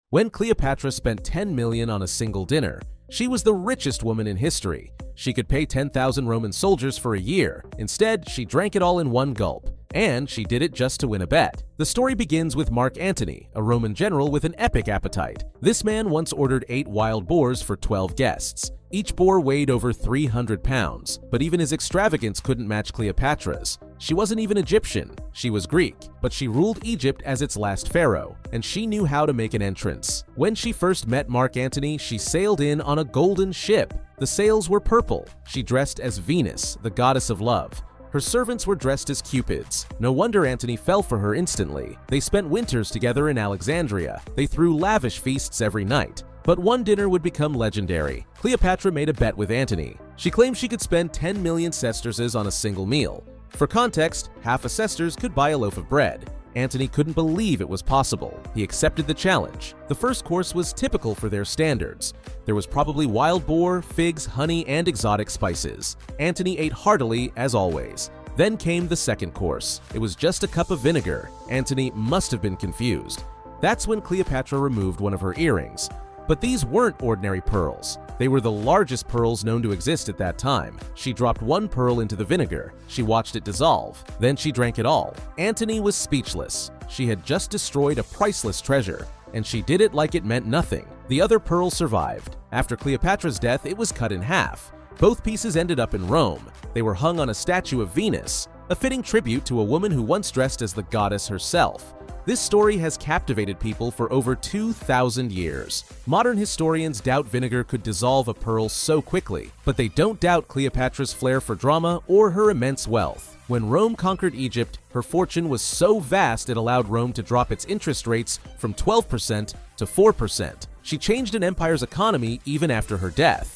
When Cleopatra spent 10 million on a single dinner, she was the richest woman in history. She could pay 10,000 Roman soldiers for a year. Instead, she drank it all in one gulp. And she did it just to win a bet. The story begins with Mark Antony, a Roman general with an epic appetite. This man once ordered 8 wild boars for 12 guests. Each boar weighed over 300 pounds, but even his extravagance couldn't match Cleopatra's. She wasn't even Egyptian, she was Greek, but she ruled Egypt as its last pharaoh, and she knew how to make an entrance. When she first met Mark Antony, she sailed in on a golden ship. The sails were purple. She dressed as Venus, the goddess of love. Her servants were dressed as cupids. No wonder Antony fell for her instantly. They spent winters together in Alexandria. They threw lavish feasts every night. But one dinner would become legendary. Cleopatra made a bet with Antony. She claimed she could spend 10 million sesterces on a single meal. For context, half a sesterce could buy a loaf of bread. Antony couldn't believe it was possible. He accepted the challenge. The first course was typical for their standards. There was probably wild boar, figs, honey, and exotic spices. Antony ate heartily, as always. Then came the second course. It was just a cup of vinegar. Antony must have been confused. That's when Cleopatra removed one of her earrings. But these weren't ordinary pearls. They were the largest pearls known to exist at that time. She dropped one pearl into the vinegar. She watched it dissolve. Then she drank it all. Antony was speechless. She had just destroyed a priceless treasure, and she did it like it meant nothing. The other pearl survived. After Cleopatra's death, it was cut in half. Both pieces ended up in Rome. They were hung on a statue of Venus, a fitting tribute to a woman who once dressed as the goddess herself. This story has captivated people for over 2,000 years. Modern historians doubt vinegar could dissolve a pearl so quickly, but they don't doubt Cleopatra's flair for drama or her immense wealth. When Rome conquered Egypt, her fortune was so vast it allowed Rome to drop its interest rates from 12% to 4%. She changed an empire's economy even after her death.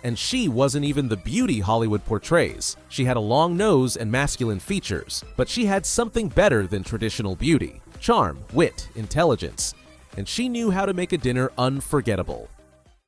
And she wasn't even the beauty Hollywood portrays. She had a long nose and masculine features, but she had something better than traditional beauty: charm, wit, intelligence. And she knew how to make a dinner unforgettable.